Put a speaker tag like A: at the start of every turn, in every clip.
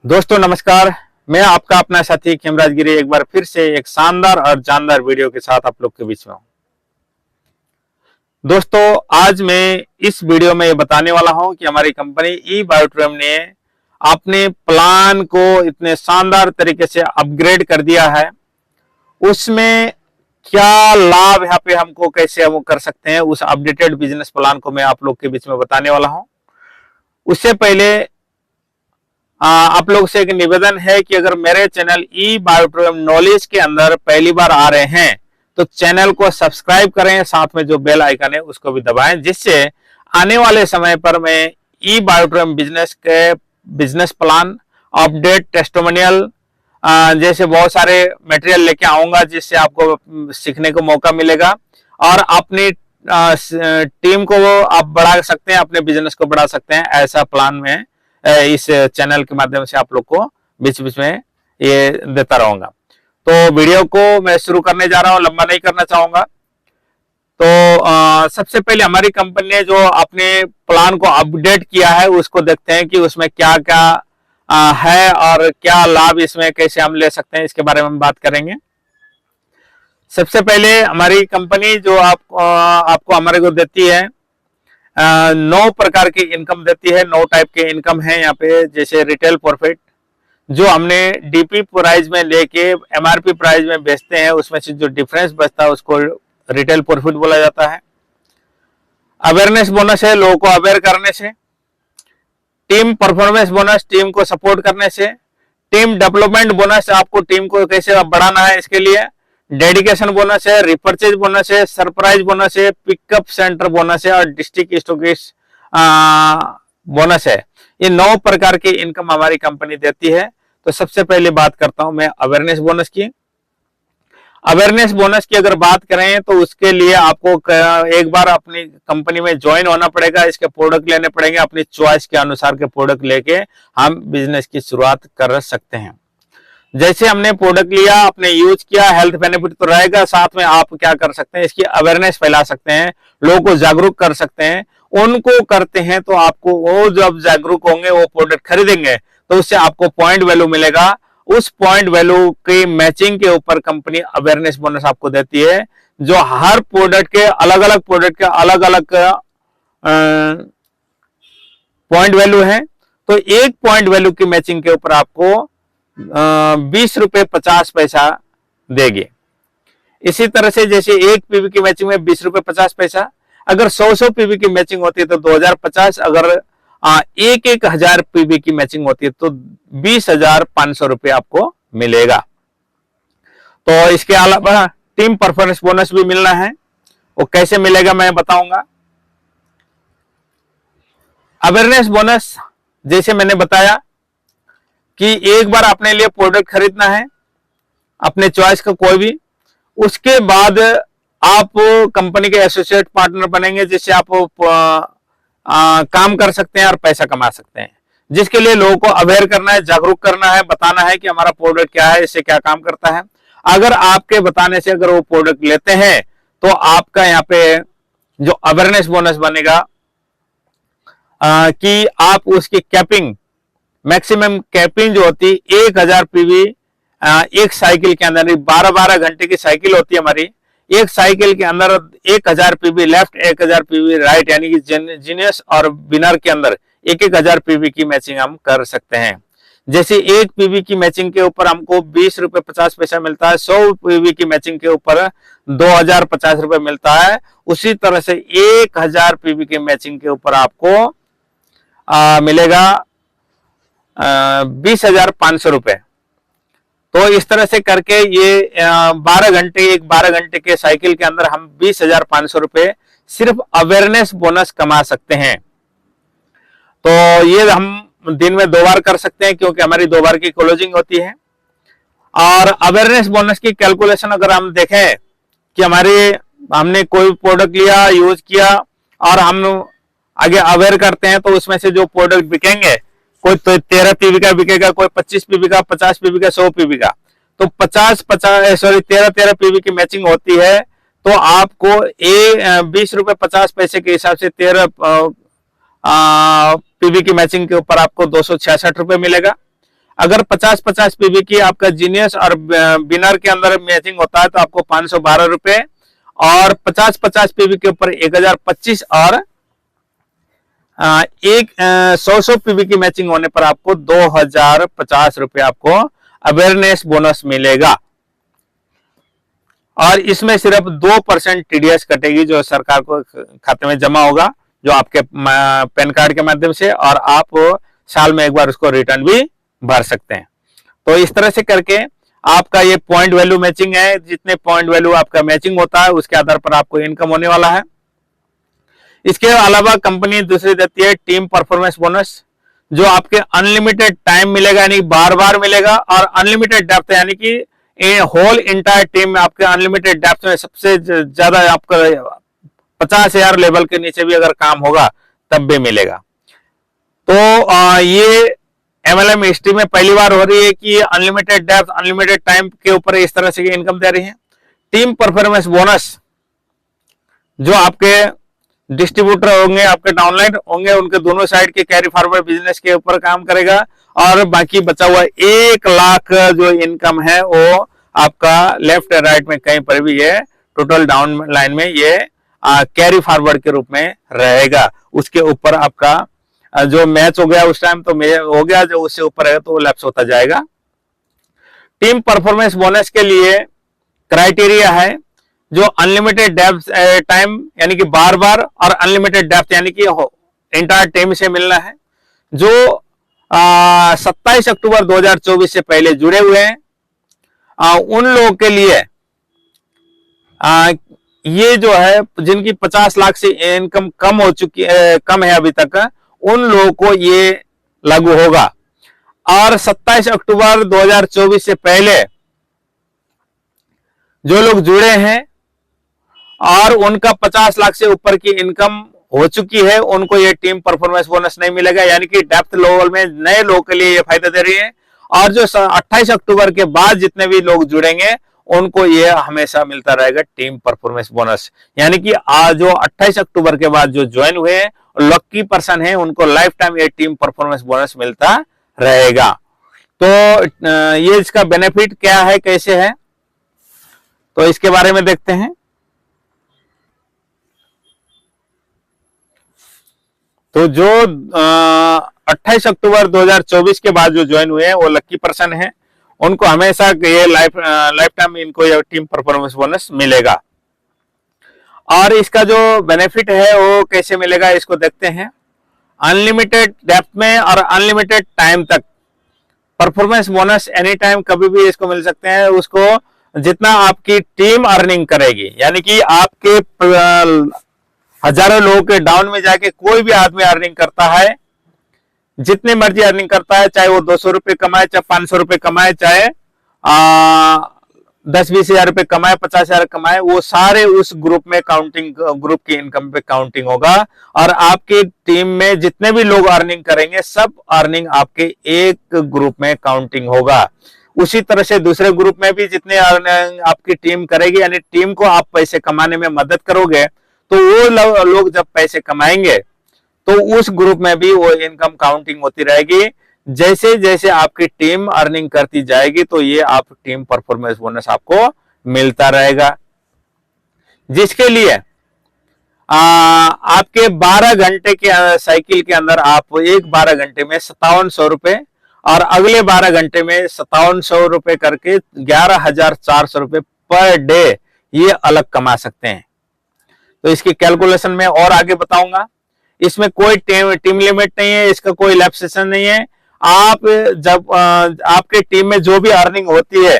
A: दोस्तों नमस्कार। मैं आपका अपना साथी खेमराज गिरी एक बार फिर से एक शानदार और जानदार वीडियो के साथ आप लोग के बीच में हूं। दोस्तों आज मैं इस वीडियो में ये बताने वाला हूं कि हमारी कंपनी ई बायोट्रेम ने अपने प्लान को इतने शानदार तरीके से अपग्रेड कर दिया है। उसमें क्या लाभ यहाँ पे हमको कैसे हम कर सकते हैं, उस अपडेटेड बिजनेस प्लान को मैं आप लोग के बीच में बताने वाला हूं। उससे पहले आप लोग से एक निवेदन है कि अगर मेरे चैनल ई बायोट्रेम नॉलेज के अंदर पहली बार आ रहे हैं तो चैनल को सब्सक्राइब करें, साथ में जो बेल आइकन है उसको भी दबाएं, जिससे आने वाले समय पर मैं ई बायोट्रेम बिजनेस के बिजनेस प्लान, अपडेट, टेस्टिमोनियल जैसे बहुत सारे मटेरियल लेके आऊंगा, जिससे आपको सीखने को मौका मिलेगा और अपनी टीम को आप बढ़ा सकते हैं, अपने बिजनेस को बढ़ा सकते हैं। ऐसा प्लान में इस चैनल के माध्यम से आप लोग को बीच बीच में ये देता रहूंगा। तो वीडियो को मैं शुरू करने जा रहा हूं, लंबा नहीं करना चाहूंगा। तो सबसे पहले हमारी कंपनी ने जो अपने प्लान को अपडेट किया है उसको देखते हैं कि उसमें क्या क्या है और क्या लाभ इसमें कैसे हम ले सकते हैं, इसके बारे में हम बात करेंगे। सबसे पहले हमारी कंपनी जो आपको हमारे को देती है 9 प्रकार की इनकम देती है। 9 टाइप के इनकम है यहाँ पे, जैसे रिटेल प्रॉफिट जो हमने डीपी प्राइस में लेके एमआरपी प्राइस में बेचते हैं, उसमें से जो डिफरेंस बचता है उसको रिटेल प्रॉफिट बोला जाता है। अवेयरनेस बोनस है, लोगों को अवेयर करने से। टीम परफॉर्मेंस बोनस, टीम को सपोर्ट करने से। टीम डेवलपमेंट बोनस, आपको टीम को कैसे बढ़ाना है इसके लिए। डेडिकेशन बोनस है, रिपर्चेज बोनस है, सरप्राइज बोनस है, पिकअप सेंटर बोनस है और डिस्ट्रिक्ट स्टॉकिस्ट बोनस है। ये 9 प्रकार की इनकम हमारी कंपनी देती है। तो सबसे पहले बात करता हूं मैं अवेयरनेस बोनस की। अवेयरनेस बोनस की अगर बात करें तो उसके लिए आपको एक बार अपनी कंपनी में ज्वाइन होना पड़ेगा, इसके प्रोडक्ट लेने पड़ेंगे, अपनी चॉइस के अनुसार के प्रोडक्ट लेके हम बिजनेस की शुरुआत कर सकते हैं। जैसे हमने प्रोडक्ट लिया, आपने यूज किया, हेल्थ बेनिफिट तो रहेगा, साथ में आप क्या कर सकते हैं, इसकी अवेयरनेस फैला सकते हैं, लोगों को जागरूक कर सकते हैं। उनको करते हैं तो आपको वो जब जागरूक होंगे, वो प्रोडक्ट खरीदेंगे तो उससे आपको पॉइंट वैल्यू मिलेगा। उस पॉइंट वैल्यू की मैचिंग के ऊपर कंपनी अवेयरनेस बोनस आपको देती है, जो हर प्रोडक्ट के अलग अलग पॉइंट वैल्यू है। तो एक पॉइंट वैल्यू की मैचिंग के ऊपर आपको 20 रुपए 50 पैसा देगी। इसी तरह से जैसे एक पीवी की मैचिंग में 20 रुपए 50 पैसा, अगर 100 पीवी की मैचिंग होती है तो 2050, अगर 1000 पीवी की मैचिंग होती है तो 20,500 रुपए आपको मिलेगा। तो इसके अलावा टीम परफॉर्मेंस बोनस भी मिलना है, वो कैसे मिलेगा मैं बताऊंगा। अवेयरनेस बोनस जैसे मैंने बताया कि एक बार अपने लिए प्रोडक्ट खरीदना है, अपने चॉइस का कोई भी, उसके बाद आप कंपनी के एसोसिएट पार्टनर बनेंगे, जिससे आप काम कर सकते हैं और पैसा कमा सकते हैं। जिसके लिए लोगों को अवेयर करना है, जागरूक करना है, बताना है कि हमारा प्रोडक्ट क्या है, इससे क्या काम करता है। अगर आपके बताने से अगर वो प्रोडक्ट लेते हैं तो आपका यहाँ पे जो अवेयरनेस बोनस बनेगा कि आप उसकी कैपिंग, मैक्सिमम कैपिंग जो होती है 1000 पीवी एक साइकिल के अंदर, 12-12 घंटे की साइकिल होती है हमारी, एक साइकिल के अंदर 1000 पीवी लेफ्ट, 1000 पीवी राइट, यानी कि जीनियस और विनर के अंदर 1000 पीवी की मैचिंग हम कर सकते हैं। जैसे एक पीवी की मैचिंग के ऊपर हमको 20 रुपए 50 पैसा मिलता है, 100 पीवी की मैचिंग के ऊपर 2050 रुपए मिलता है। उसी तरह से 1000 पीवी की मैचिंग के ऊपर आपको मिलेगा 20,500 रुपए। तो इस तरह से करके ये 12 घंटे के साइकिल के अंदर हम 20,500 रुपए सिर्फ अवेयरनेस बोनस कमा सकते हैं। तो ये हम दिन में 2 बार कर सकते हैं, क्योंकि हमारी 2 बार की क्लोजिंग होती है। और अवेयरनेस बोनस की कैलकुलेशन अगर हम देखें कि हमने कोई प्रोडक्ट लिया, यूज किया और हम आगे अवेयर करते हैं, तो उसमें से जो प्रोडक्ट बिकेंगे, कोई तो 13 पीवी का बिकेगा, कोई 25 पीवी का, 50 पीवी का, 100 पीवी का। तो 13 पीवी की मैचिंग होती है, तो आपको 20 रुपए 50 पैसे के हिसाब से 13 पीवी की मैचिंग के ऊपर आपको 266 रुपए मिलेगा। अगर 50-50 पीवी की आपका जीनियस और बिनर के अंदर मैचिंग होता है तो आपको 512 रुपए, और 50-50 पीवी के ऊपर 1025, और एक 100 पीवी की मैचिंग होने पर आपको 2050 रुपए आपको अवेयरनेस बोनस मिलेगा। और इसमें सिर्फ 2% टीडीएस कटेगी जो सरकार को खाते में जमा होगा, जो आपके पैन कार्ड के माध्यम से, और आप साल में एक बार उसको रिटर्न भी भर सकते हैं। तो इस तरह से करके आपका ये पॉइंट वैल्यू मैचिंग है, जितने पॉइंट वैल्यू आपका मैचिंग होता है उसके आधार पर आपको इनकम होने वाला है। इसके अलावा कंपनी दूसरी देती है टीम परफॉर्मेंस बोनस, जो आपके अनलिमिटेड टाइम मिलेगा, यानी बार बार मिलेगा, और अनलिमिटेड डेप्थ, यानी कि होल इंटायर टीम में आपके अनलिमिटेड डेप्थ में सबसे ज्यादा आपका 50,000 लेवल के नीचे भी अगर काम होगा तब भी मिलेगा। तो ये एमएलएम हिस्ट्री में पहली बार हो रही है कि अनलिमिटेड डेप्थ अनलिमिटेड टाइम के ऊपर इस तरह से इनकम दे रही है। टीम परफॉर्मेंस बोनस जो आपके डिस्ट्रीब्यूटर होंगे, आपके डाउनलाइन होंगे, उनके दोनों साइड के कैरी फॉरवर्ड बिजनेस के ऊपर काम करेगा, और बाकी बचा हुआ 1 लाख जो इनकम है वो आपका लेफ्ट राइट में कहीं पर भी ये टोटल डाउन लाइन में ये कैरी फॉरवर्ड के रूप में रहेगा। उसके ऊपर आपका जो मैच हो गया उस टाइम तो हो गया, जो उससे ऊपर है तो वो लैप्स होता जाएगा। टीम परफॉर्मेंस बोनस के लिए क्राइटेरिया है जो अनलिमिटेड डेप्थ टाइम, यानी कि बार बार, और अनलिमिटेड डेप्थ यानी कि इंटायर टीम से मिलना है, जो 27 अक्टूबर 2024 से पहले जुड़े हुए हैं। उन लोगों के लिए ये जो है जिनकी 50 लाख से इनकम कम हो चुकी कम है अभी तक, उन लोगों को ये लागू होगा। और 27 अक्टूबर 2024 से पहले जो लोग जुड़े हैं और उनका 50 लाख से ऊपर की इनकम हो चुकी है, उनको ये टीम परफॉर्मेंस बोनस नहीं मिलेगा, यानी कि डेप्थ लेवल में नए लोगों के लिए ये फायदा दे रही है। और जो 28 अक्टूबर के बाद जितने भी लोग जुड़ेंगे उनको ये हमेशा मिलता रहेगा टीम परफॉर्मेंस बोनस, यानी कि आज जो 28 अक्टूबर के बाद जो ज्वाइन हुए हैं लकी पर्सन है उनको लाइफ टाइम ये टीम परफॉर्मेंस बोनस मिलता रहेगा। तो ये इसका बेनिफिट क्या है, कैसे है, तो इसके बारे में देखते हैं। तो जो 28 अक्टूबर 2024 के बाद जो ज्वाइन हुए हैं वो लकी पर्सन है, उनको हमेशा ये लाइफ टाइम इनको ये टीम परफॉर्मेंस बोनस मिलेगा। और इसका जो बेनिफिट है वो कैसे मिलेगा इसको देखते हैं। अनलिमिटेड डेप्थ में और अनलिमिटेड टाइम तक परफॉर्मेंस बोनस एनी टाइम कभी भी इसको मिल सकते हैं, उसको जितना आपकी टीम अर्निंग करेगी, यानी कि आपके हजारों लोगों के डाउन में जाके कोई भी आदमी अर्निंग करता है, जितनी मर्जी अर्निंग करता है, चाहे वो 200 रुपए कमाए, चाहे 500 रुपए कमाए, चाहे 10-20 हजार रुपए कमाए, 50 हजार कमाए, वो सारे उस ग्रुप में काउंटिंग, ग्रुप की इनकम पे काउंटिंग होगा। और आपकी टीम में जितने भी लोग अर्निंग करेंगे सब अर्निंग आपके एक ग्रुप में काउंटिंग होगा। उसी तरह से दूसरे ग्रुप में भी जितने आपकी टीम करेगी, यानी टीम को आप पैसे कमाने में मदद करोगे, तो वो लोग जब पैसे कमाएंगे तो उस ग्रुप में भी वो इनकम काउंटिंग होती रहेगी। जैसे जैसे आपकी टीम अर्निंग करती जाएगी तो ये आप टीम परफॉर्मेंस बोनस आपको मिलता रहेगा, जिसके लिए आपके 12 घंटे के साइकिल के अंदर आप एक 12 घंटे में 5700 रुपए और अगले 12 घंटे में 5700 रुपए करके 11,400 रुपए पर डे ये अलग कमा सकते हैं। तो इसकी कैलकुलेशन में और आगे बताऊंगा। इसमें कोई टीम लिमिट नहीं है, इसका कोई लैप सेशन नहीं है। आप जब आपके टीम में जो भी अर्निंग होती है,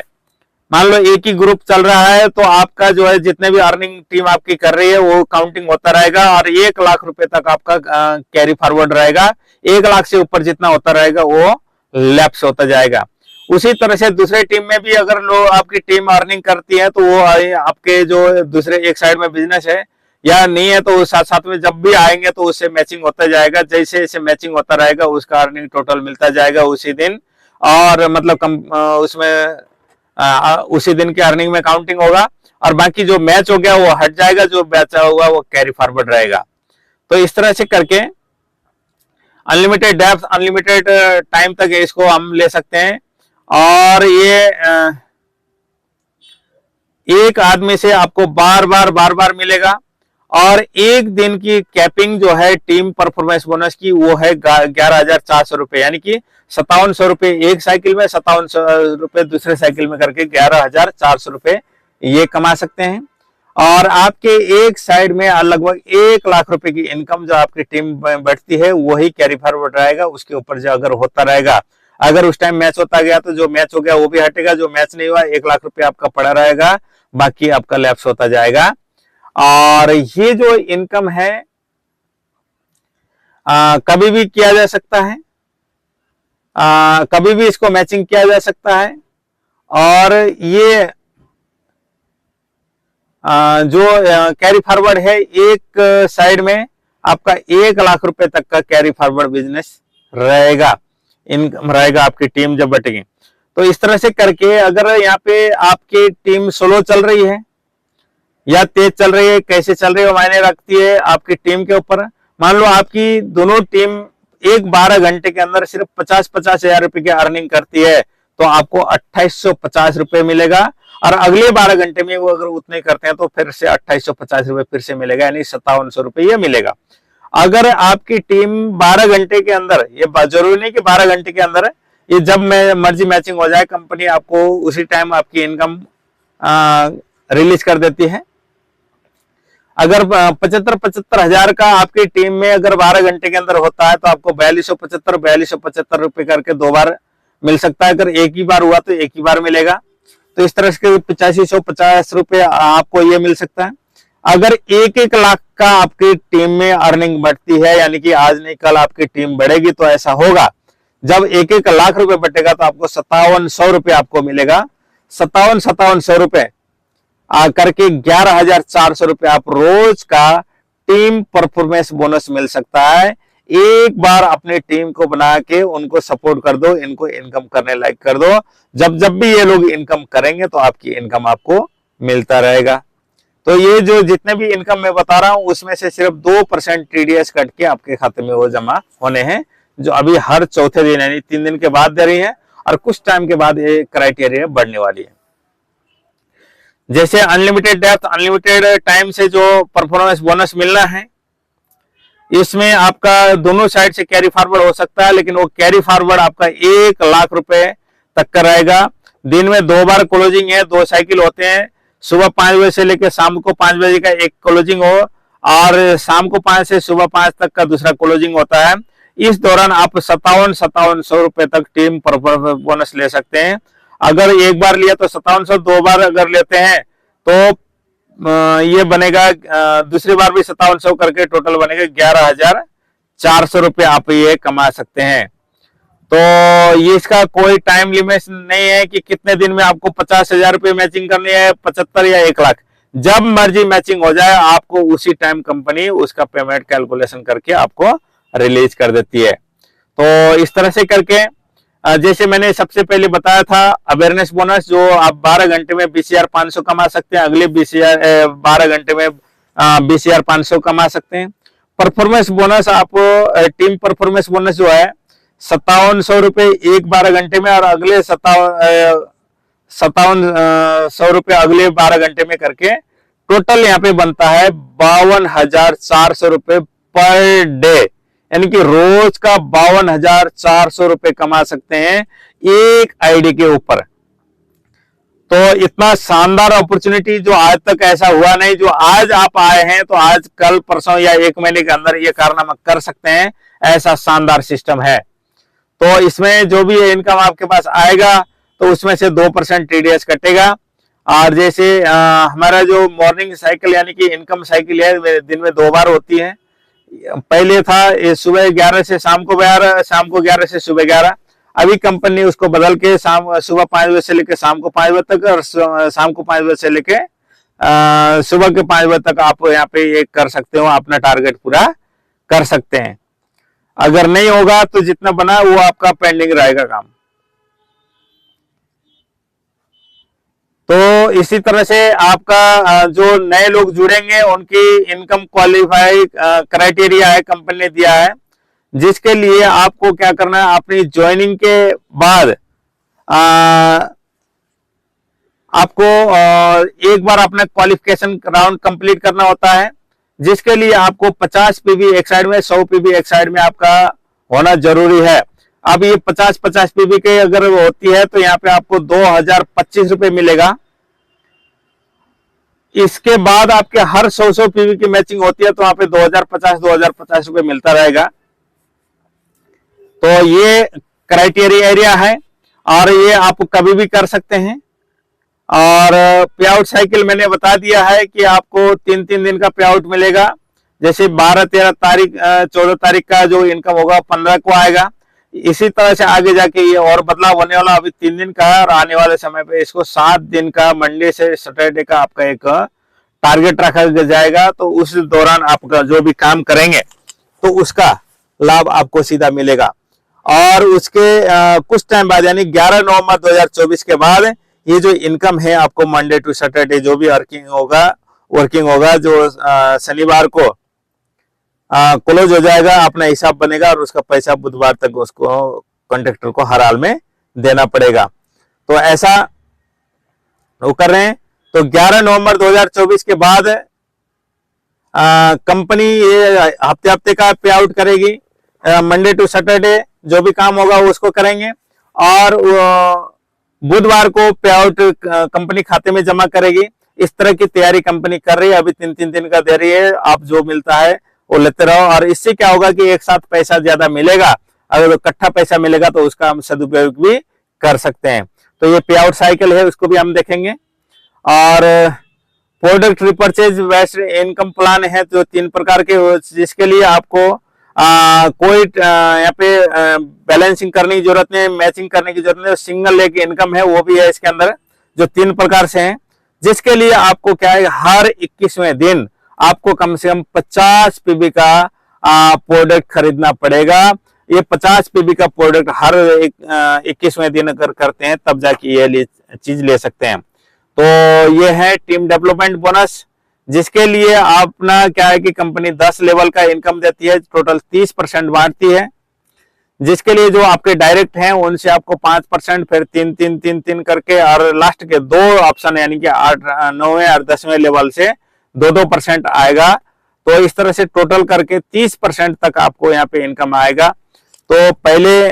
A: मान लो एक ही ग्रुप चल रहा है, तो आपका जो है जितने भी अर्निंग टीम आपकी कर रही है वो काउंटिंग होता रहेगा और 1 लाख रुपए तक आपका कैरी फॉरवर्ड रहेगा। 1 लाख से ऊपर जितना होता रहेगा वो लैप्स होता जाएगा। उसी तरह से दूसरे टीम में भी अगर लोग आपकी टीम अर्निंग करती है तो वो आपके जो दूसरे एक साइड में बिजनेस है या नहीं है तो साथ साथ में जब भी आएंगे तो उससे मैचिंग होता जाएगा। जैसे जैसे मैचिंग होता रहेगा उसका अर्निंग टोटल मिलता जाएगा उसी दिन, और मतलब उसमें उसी दिन के अर्निंग में काउंटिंग होगा और बाकी जो मैच हो गया वो हट जाएगा, जो बचा हुआ वो कैरी फॉरवर्ड रहेगा। तो इस तरह से करके अनलिमिटेड डेप्थ, अनलिमिटेड टाइम तक इसको हम ले सकते हैं। और ये एक आदमी से आपको बार बार मिलेगा। और एक दिन की कैपिंग जो है टीम परफॉर्मेंस बोनस की वो है 11,400 रुपए, यानी कि 5700 रुपए एक साइकिल में, 5700 रुपए दूसरे साइकिल में करके 11,400 रुपए ये कमा सकते हैं। और आपके एक साइड में लगभग 1 लाख रुपए की इनकम जो आपकी टीम में बढ़ती है वही कैरी फॉरवर्ड रहेगा। उसके ऊपर जो अगर होता रहेगा, अगर उस टाइम मैच होता गया तो जो मैच हो गया वो भी हटेगा, जो मैच नहीं हुआ 1 लाख रुपए आपका पड़ा रहेगा, बाकी आपका लैप्स होता जाएगा। और ये जो इनकम है कभी भी किया जा सकता है, कभी भी इसको मैचिंग किया जा सकता है। और ये जो कैरी फॉरवर्ड है, एक साइड में आपका 1 लाख रुपए तक का कैरी फॉरवर्ड बिजनेस रहेगा, इनकम रहेगा आपकी टीम जब बटेगी। तो इस तरह से करके अगर यहाँ पे आपकी टीम स्लो चल रही है या तेज चल रही है, कैसे चल रही है मायने रखती है आपकी टीम के ऊपर। मान लो आपकी दोनों टीम एक 12 घंटे के अंदर सिर्फ 50-50 हजार रुपए की अर्निंग करती है तो आपको 2850 रुपए मिलेगा। और अगले 12 घंटे में वो अगर उतने करते हैं तो फिर से 2850 रुपए फिर से मिलेगा, यानी 5700 रुपए ये मिलेगा। अगर आपकी टीम 12 घंटे के अंदर, ये जरूरी नहीं कि 12 घंटे के अंदर, ये जब मर्जी मैचिंग हो जाए कंपनी आपको उसी टाइम आपकी इनकम रिलीज कर देती है। अगर 75 हजार का आपकी टीम में अगर 12 घंटे के अंदर होता है तो आपको 4275 रुपए करके 2 बार मिल सकता है। अगर एक ही बार हुआ तो एक ही बार मिलेगा। तो इस तरह से 8550 रुपए आपको ये मिल सकता है। अगर 1-1 लाख का आपकी टीम में अर्निंग बढ़ती है, यानी कि आज नहीं कल आपकी टीम बढ़ेगी, तो ऐसा होगा जब 1-1 लाख रुपए बटेगा तो आपको 5700 रुपए आपको मिलेगा। 5700 रुपए करके 11,400 रुपए आप रोज का टीम परफॉर्मेंस बोनस मिल सकता है। एक बार अपनी टीम को बना के उनको सपोर्ट कर दो, इनको इनकम करने लायक कर दो। जब जब भी ये लोग इनकम करेंगे तो आपकी इनकम आपको मिलता रहेगा। तो ये जो जितने भी इनकम मैं बता रहा हूं उसमें से सिर्फ 2% टीडीएस कट के आपके खाते में वो जमा होने हैं, जो अभी हर चौथे दिन यानी 3 दिन के बाद दे रही है। और कुछ टाइम के बाद ये क्राइटेरिया बढ़ने वाली है। जैसे अनलिमिटेड डेप्थ, अनलिमिटेड टाइम से जो परफॉर्मेंस बोनस मिलना है, इसमें आपका दोनों साइड से कैरी फॉरवर्ड हो सकता है, लेकिन वो कैरी फॉरवर्ड आपका 1 लाख रुपए तक का रहेगा। दिन में 2 बार क्लोजिंग है, 2 साइकिल होते हैं। सुबह 5 बजे से लेकर शाम को 5 बजे का एक क्लोजिंग हो और शाम को 5 से सुबह 5 तक का दूसरा क्लोजिंग होता है। इस दौरान आप 5700 रुपए तक टीम परफॉर्मेंस बोनस ले सकते हैं। अगर एक बार लिया तो 5700, 2 बार अगर लेते हैं तो ये बनेगा, दूसरी बार भी 5700 करके टोटल बनेगा 11,400 रुपए आप ये कमा सकते हैं। तो ये इसका कोई टाइम लिमिट नहीं है कि कितने दिन में आपको 50,000 रुपए मैचिंग करनी है, 75 या 1 लाख। जब मर्जी मैचिंग हो जाए आपको उसी टाइम कंपनी उसका पेमेंट कैलकुलेशन करके आपको रिलीज कर देती है। तो इस तरह से करके जैसे मैंने सबसे पहले बताया था अवेयरनेस बोनस, जो आप 12 घंटे में 20,500 कमा सकते हैं, अगले 12 घंटे में 20,500 कमा सकते हैं। परफॉर्मेंस बोनस आप टीम परफॉर्मेंस बोनस जो है 5700 रुपए एक 12 घंटे में, और अगले 5700 रुपए अगले 12 घंटे में करके टोटल यहाँ पे बनता है 52,400 रुपए पर डे, यानी कि रोज का 52,400 रुपए कमा सकते हैं एक आईडी के ऊपर। तो इतना शानदार अपॉर्चुनिटी जो आज तक ऐसा हुआ नहीं, जो आज आप आए हैं तो आज कल परसों या 1 महीने के अंदर ये कारनामा कर सकते हैं, ऐसा शानदार सिस्टम है। तो इसमें जो भी इनकम आपके पास आएगा तो उसमें से 2% टीडीएस कटेगा। और जैसे हमारा जो मॉर्निंग साइकिल यानी कि इनकम साइकिल है दिन में 2 बार होती है। पहले था ये सुबह 11 से शाम को 11, शाम को 11 से सुबह 11। अभी कंपनी ने उसको बदल के सुबह 5 बजे से लेकर शाम को 5 बजे तक, और शाम को 5 बजे से लेकर सुबह के 5 बजे तक आप यहाँ पे ये कर सकते हो, अपना टारगेट पूरा कर सकते हैं। अगर नहीं होगा तो जितना बना वो आपका पेंडिंग रहेगा काम। तो इसी तरह से आपका जो नए लोग जुड़ेंगे उनकी इनकम क्वालिफाई क्राइटेरिया है कंपनी ने दिया है। जिसके लिए आपको क्या करना है, अपनी ज्वाइनिंग के बाद आपको एक बार अपना क्वालिफिकेशन राउंड कंप्लीट करना होता है, जिसके लिए आपको 50 पीवी एक साइड में, 100 पीवी एक साइड में आपका होना जरूरी है। अब ये 50-50 पीवी के अगर होती है तो यहाँ पे आपको 2025 रुपए मिलेगा। इसके बाद आपके हर 100 पीवी की मैचिंग होती है तो वहां पे 2050 रुपए मिलता रहेगा। तो ये क्राइटेरिया एरिया है और ये आप कभी भी कर सकते हैं। और पे आउट साइकिल मैंने बता दिया है कि आपको 3-3 दिन का पे आउट मिलेगा। जैसे 12-13 तारीख 14 तारीख का जो इनकम होगा 15 को आएगा। इसी तरह से आगे जाके ये और बदलाव होने वाला, अभी 3 दिन का है और आने वाले समय पे इसको 7 दिन का, मंडे से सैटरडे का आपका एक टारगेट रखा जाएगा। तो उस दौरान आपका जो भी काम करेंगे तो उसका लाभ आपको सीधा मिलेगा। और उसके कुछ टाइम बाद यानी 11 नवंबर 2024 के बाद ये जो इनकम है आपको मंडे टू सैटरडे जो भी वर्किंग होगा जो शनिवार को क्लोज हो जाएगा, अपना हिसाब बनेगा और उसका पैसा बुधवार तक उसको कॉन्ट्रैक्टर को हर हाल में देना पड़ेगा। तो ऐसा वो कर रहे हैं। तो 11 नवंबर 2024 के बाद कंपनी ये हफ्ते हफ्ते का पे आउट करेगी। मंडे टू सैटरडे जो भी काम होगा वो उसको करेंगे और बुधवार को पे आउट कंपनी खाते में जमा करेगी। इस तरह की तैयारी कंपनी कर रही है। अभी 3-3 दिन का दे रही है, आप जो मिलता है वो लेते रहो। और इससे क्या होगा कि एक साथ पैसा ज्यादा मिलेगा, अगर इकट्ठा पैसा मिलेगा तो उसका हम सदुपयोग भी कर सकते हैं। तो ये पे आउट साइकिल है, उसको भी हम देखेंगे। और product repurchase based income plan है तो 3 प्रकार के, जिसके लिए आपको कोई यहाँ पे बैलेंसिंग करने की जरूरत नहीं, मैचिंग करने की जरूरत नहीं। सिंगल लेग इनकम है वो भी है इसके अंदर, जो 3 प्रकार से हैं। जिसके लिए आपको क्या है, हर 21वें दिन आपको कम से कम 50 पीबी का प्रोडक्ट खरीदना पड़ेगा। ये 50 पीबी का प्रोडक्ट हर 21वें दिन अगर करते हैं तब जाके ये चीज ले सकते हैं। तो ये है टीम डेवलपमेंट बोनस, जिसके लिए अपना क्या है कि कंपनी 10 लेवल का इनकम देती है, टोटल 30% बांटती है। जिसके लिए जो आपके डायरेक्ट हैं उनसे आपको 5%, फिर 3-3-3-3 करके, और लास्ट के 2 ऑप्शन यानी कि 8, 9वें और 10वें लेवल से 2-2% आएगा। तो इस तरह से टोटल करके 30% तक आपको यहाँ पे इनकम आएगा। तो पहले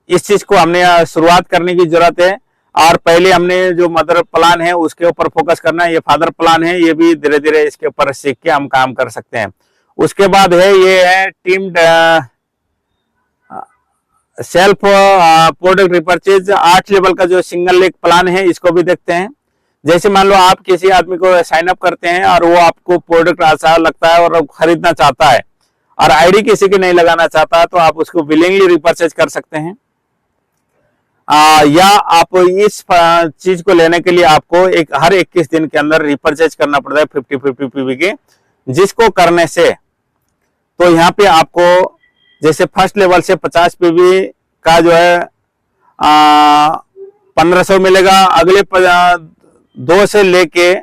A: इस चीज को हमने शुरुआत करने की जरूरत है और पहले हमने जो मदर प्लान है उसके ऊपर फोकस करना है। ये फादर प्लान है, ये भी धीरे धीरे इसके ऊपर सीख के हम काम कर सकते हैं। उसके बाद है ये है team self product repurchase 8 level का जो सिंगल लेग प्लान है, इसको भी देखते हैं। जैसे मान लो आप किसी आदमी को साइन अप करते हैं और वो आपको प्रोडक्ट अच्छा लगता है और खरीदना चाहता है और आईडी किसी की नहीं लगाना चाहता, तो आप उसको विलिंगली रिपर्चेज कर सकते हैं। या आप इस चीज को लेने के लिए आपको हर 21 दिन के अंदर रिपर्चेज करना पड़ता है 50-50 पीवी के, जिसको करने से तो यहाँ पे आपको जैसे फर्स्ट लेवल से 50 पीवी का जो है 1500 मिलेगा। अगले 2 से लेके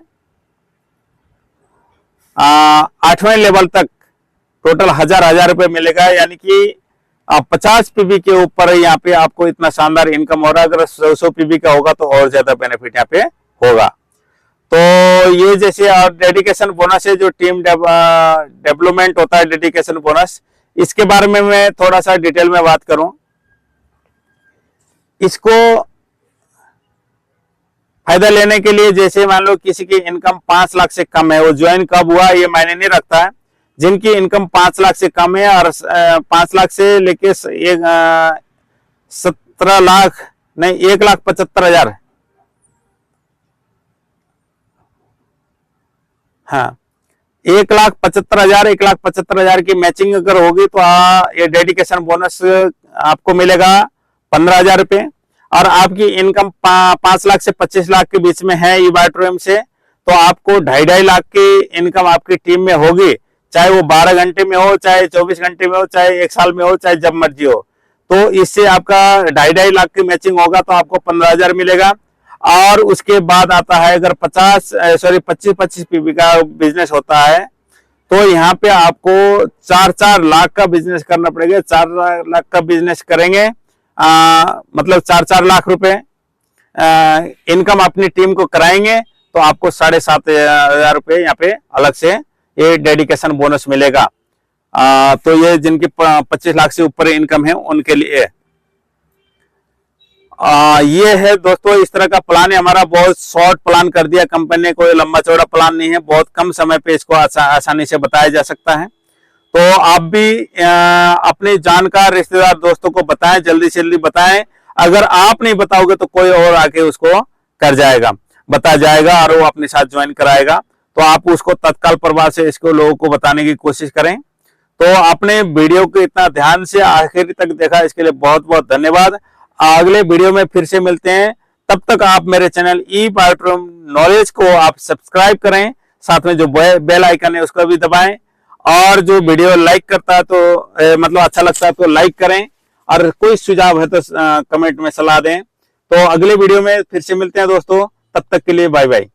A: 8वें लेवल तक टोटल 1000 रुपए मिलेगा। यानी कि 50 पीवी के ऊपर यहाँ पे आपको इतना शानदार इनकम हो रहा है। अगर 100 पीवी का होगा तो और ज्यादा बेनिफिट यहाँ पे होगा। तो ये जैसे और डेडिकेशन बोनस है, जो टीम डेवलपमेंट होता है डेडिकेशन बोनस, इसके बारे में मैं थोड़ा सा डिटेल में बात करूं। इसको फायदा लेने के लिए जैसे मान लो किसी की इनकम 5 लाख से कम है, वो ज्वाइन कब हुआ ये मायने नहीं रखता है। जिनकी इनकम 5 लाख से कम है और 5 लाख से लेके 17 लाख नहीं 1,75,000, हाँ 1,75,000 की मैचिंग अगर होगी तो ये डेडिकेशन बोनस आपको मिलेगा 15,000 रुपए। और आपकी इनकम 5 लाख से 25 लाख के बीच में है ईबाट्रोम से, तो आपको 2.5 लाख की इनकम आपकी टीम में होगी, चाहे वो 12 घंटे में हो, चाहे 24 घंटे में हो, चाहे 1 साल में हो, चाहे जब मर्जी हो। तो इससे आपका 2.5 लाख की मैचिंग होगा तो आपको 15,000 मिलेगा। और उसके बाद आता है अगर 25-25 पीवी का बिजनेस होता है तो यहाँ पे आपको 4-4 लाख का बिजनेस करना पड़ेगा। 4 लाख का बिजनेस करेंगे, मतलब 4-4 लाख रुपए इनकम अपनी टीम को कराएंगे तो आपको 7,500 रुपए यहाँ पे अलग से ये डेडिकेशन बोनस मिलेगा। तो ये जिनकी 25 लाख से ऊपर इनकम है उनके लिए ये है दोस्तों। इस तरह का प्लान है हमारा, बहुत शॉर्ट प्लान कर दिया कंपनी ने, कोई लंबा चौड़ा प्लान नहीं है, बहुत कम समय पे इसको आसानी से बताया जा सकता है। तो आप भी अपने जानकार रिश्तेदार दोस्तों को बताएं, जल्दी से जल्दी बताएं। अगर आप नहीं बताओगे तो कोई और आके उसको कर जाएगा, बता जाएगा और वो अपने साथ ज्वाइन कराएगा। तो आप उसको तत्काल प्रभाव से इसको लोगों को बताने की कोशिश करें। तो आपने वीडियो को इतना ध्यान से आखिर तक देखा, इसके लिए बहुत बहुत धन्यवाद। अगले वीडियो में फिर से मिलते हैं, तब तक आप मेरे चैनल ई पावर नॉलेज को आप सब्सक्राइब करें, साथ में जो बेल आइकन है उसको भी दबाएं, और जो वीडियो लाइक करता है तो मतलब अच्छा लगता है तो लाइक करें, और कोई सुझाव है तो कमेंट में सलाह दें। तो अगले वीडियो में फिर से मिलते हैं दोस्तों, तब तक के लिए बाय बाय।